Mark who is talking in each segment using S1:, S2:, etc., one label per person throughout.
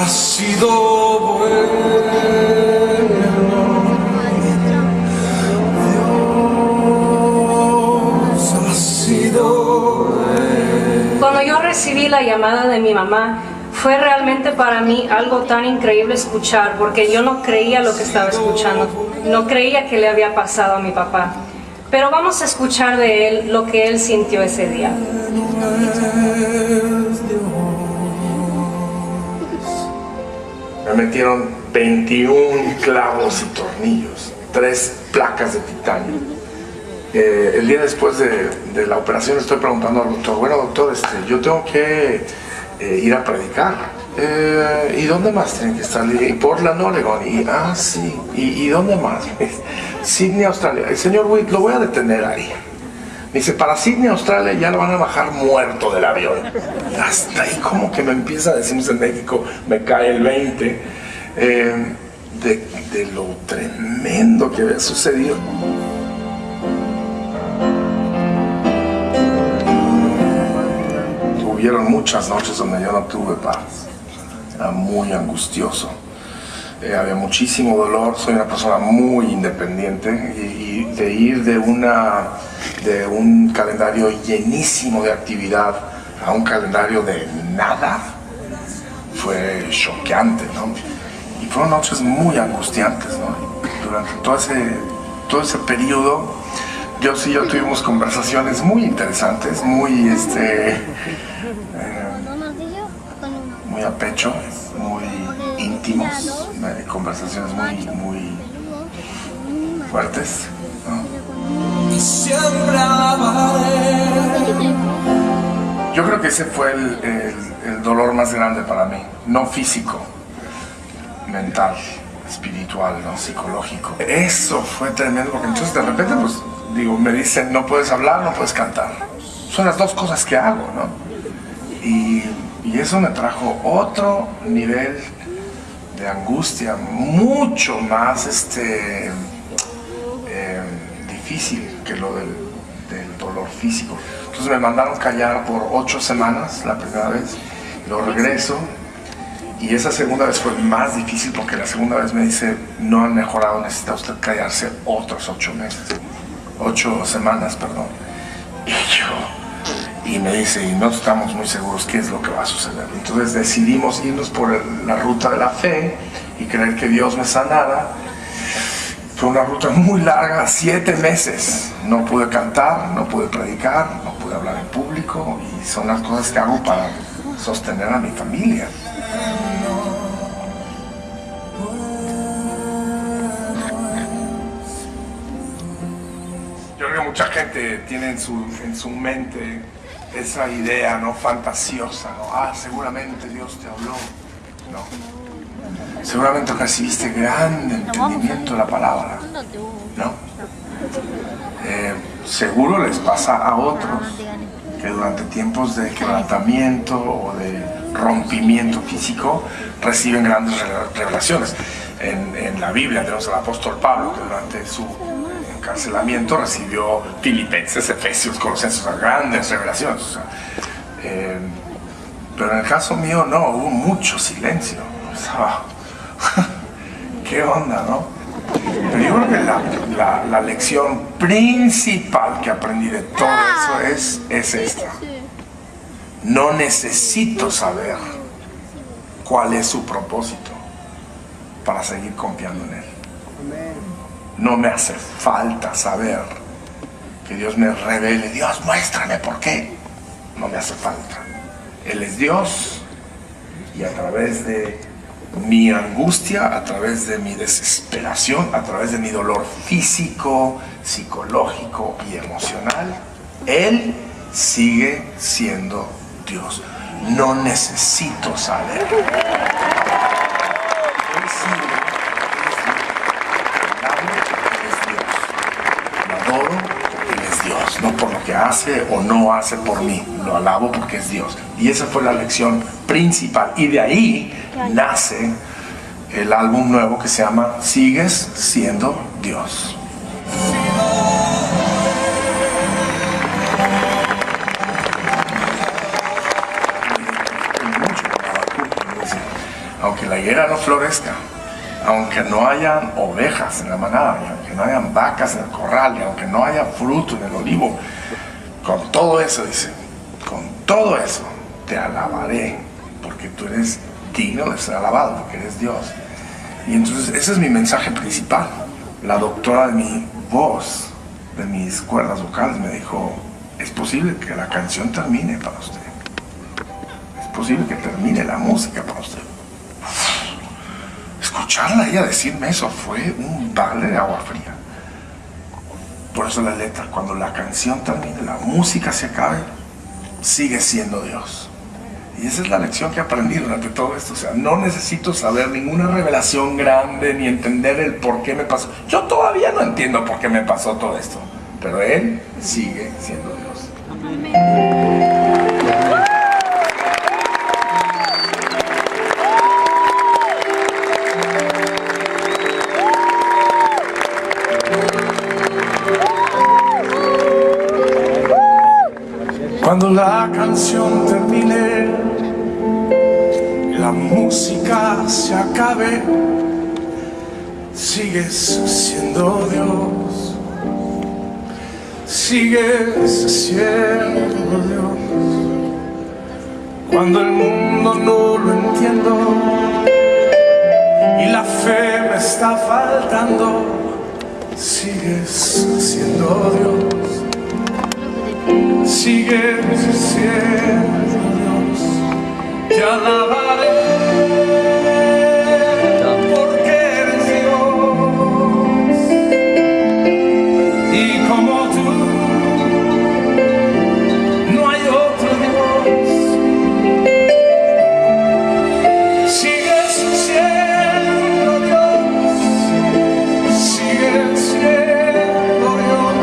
S1: ha sido bueno. Dios ha sido bueno.
S2: Cuando yo recibí la llamada de mi mamá, fue realmente para mí algo tan increíble escuchar, porque yo no creía lo que estaba escuchando, no creía que le había pasado a mi papá. Pero vamos a escuchar de él lo que él sintió ese día.
S3: Me metieron 21 clavos y tornillos, 3 placas de titanio. El día después de la operación estoy preguntando al doctor, bueno doctor, yo tengo que ir a predicar. ¿Y dónde más tienen que estar? Y Portland, Oregon. Sí. ¿Y dónde más? Sydney, Australia. El señor Witt, lo voy a detener ahí. Me dice, para Sydney, Australia ya lo van a bajar muerto del avión. Hasta ahí como que me empieza a decirnos en México, me cae el 20 de lo tremendo que había sucedido. Hubieron muchas noches donde yo no tuve paz. Era muy angustioso. Había muchísimo dolor. Soy una persona muy independiente y de ir de un calendario llenísimo de actividad a un calendario de nada fue choqueante, ¿no? Y fueron noches muy angustiantes, ¿no? Durante todo ese periodo, Dios y yo tuvimos conversaciones muy interesantes, muy a pecho, muy íntimos, conversaciones muy fuertes, ¿no? Yo creo que ese fue el dolor más grande para mí, no físico, mental, espiritual, ¿no? Psicológico. Eso fue tremendo porque entonces de repente pues me dicen no puedes hablar, no puedes cantar. Son las dos cosas que hago, ¿no? Y eso me trajo otro nivel de angustia mucho más difícil que lo del dolor físico. Entonces me mandaron callar por 8 semanas la primera vez, lo regreso y esa segunda vez fue más difícil porque la segunda vez me dice no han mejorado, necesita usted callarse otros 8 semanas, perdón. Y me dice, y no estamos muy seguros qué es lo que va a suceder. Entonces decidimos irnos por la ruta de la fe y creer que Dios me sanara. Fue una ruta muy larga, 7 meses. No pude cantar, no pude predicar, no pude hablar en público y son las cosas que hago para sostener a mi familia. Yo creo que mucha gente tiene en su mente esa idea, ¿no? Fantasiosa, ¿no? Seguramente Dios te habló, ¿no? Seguramente recibiste gran entendimiento de la palabra, ¿no? Seguro les pasa a otros que durante tiempos de quebrantamiento o de rompimiento físico reciben grandes revelaciones. En la Biblia tenemos al apóstol Pablo que durante su encarcelamiento recibió Filipenses, Efesios, Colosenses, grandes revelaciones. Pero en el caso mío no, hubo mucho silencio. ¿Qué onda, no? Pero yo creo que la lección principal que aprendí de todo eso es esta. No necesito saber cuál es su propósito para seguir confiando en Él. No me hace falta saber que Dios me revele, Dios muéstrame por qué. No me hace falta. Él es Dios y a través de mi angustia, a través de mi desesperación, a través de mi dolor físico, psicológico y emocional, Él sigue siendo Dios. No necesito saber. Él sigue. No por lo que hace o no hace por mí, lo alabo porque es Dios. Y esa fue la lección principal. Y de ahí nace el álbum nuevo que se llama Sigues siendo Dios. aunque la higuera no florezca, aunque no hayan ovejas en la manada, y aunque no hayan vacas en el corral, y aunque no haya fruto en el olivo, con todo eso, dice, con todo eso te alabaré, porque tú eres digno de ser alabado, porque eres Dios. Y entonces ese es mi mensaje principal. La doctora de mi voz, de mis cuerdas vocales, me dijo: es posible que la canción termine para usted, es posible que termine la música para usted. Escucharla ella decirme eso fue un balde de agua fría. Por eso la letra, cuando la canción termine, la música se acabe, sigue siendo Dios. Y esa es la lección que aprendí durante todo esto. O sea, no necesito saber ninguna revelación grande ni entender el por qué me pasó. Yo todavía no entiendo por qué me pasó todo esto, pero Él sigue siendo Dios.
S1: Cuando la canción termine, la música se acabe, sigues siendo Dios, sigues siendo Dios. Cuando el mundo no lo entiendo y la fe me está faltando, sigues siendo Dios, sigues siendo Dios. Te alabaré porque eres Dios, y como tú no hay otro Dios. Sigues siendo Dios, sigues siendo Dios,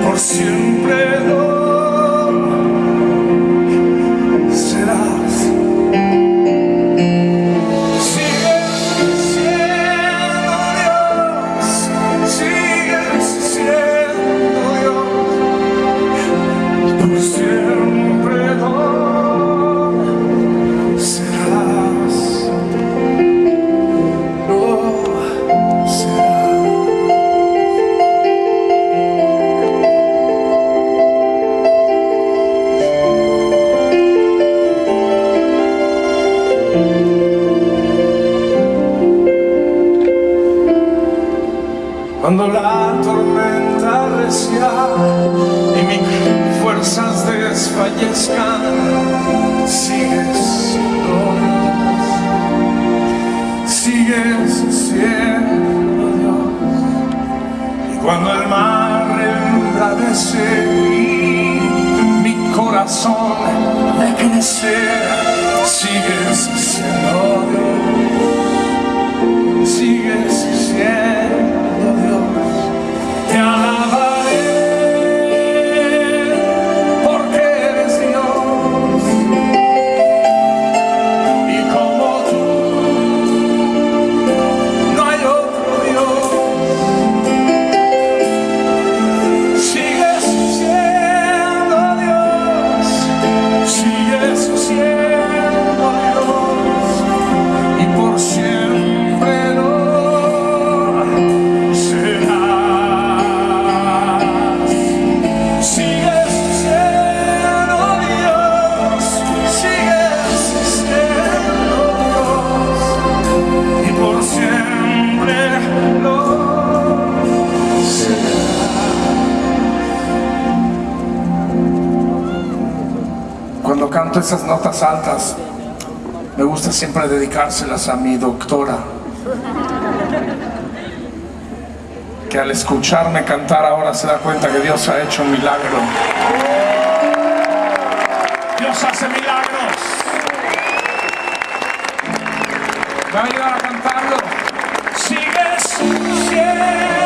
S1: por siempre lo serás. Sigues siendo Dios, sigues siendo Dios, por siempre lo serás, lo serás. Cuando la tormenta recia y mis fuerzas desfallezcan, sigues siendo Dios, sigues siendo Dios. Y cuando el mar embravece y mi corazón decrece, sigues siendo Dios, sigues siendo Dios. Te alabaré porque eres Dios, y como tú no hay otro Dios. Sigues siendo Dios, sigues siendo Dios, y por siempre lo serás. Sigues siendo Dios, sigues siendo Dios, y por siempre lo serás. Cuando canto esas notas altas, me gusta siempre dedicárselas a mi doctora, que al escucharme cantar ahora se da cuenta que Dios ha hecho un milagro. Dios hace milagros. ¿Me va a ayudar a cantarlo? Sigues siendo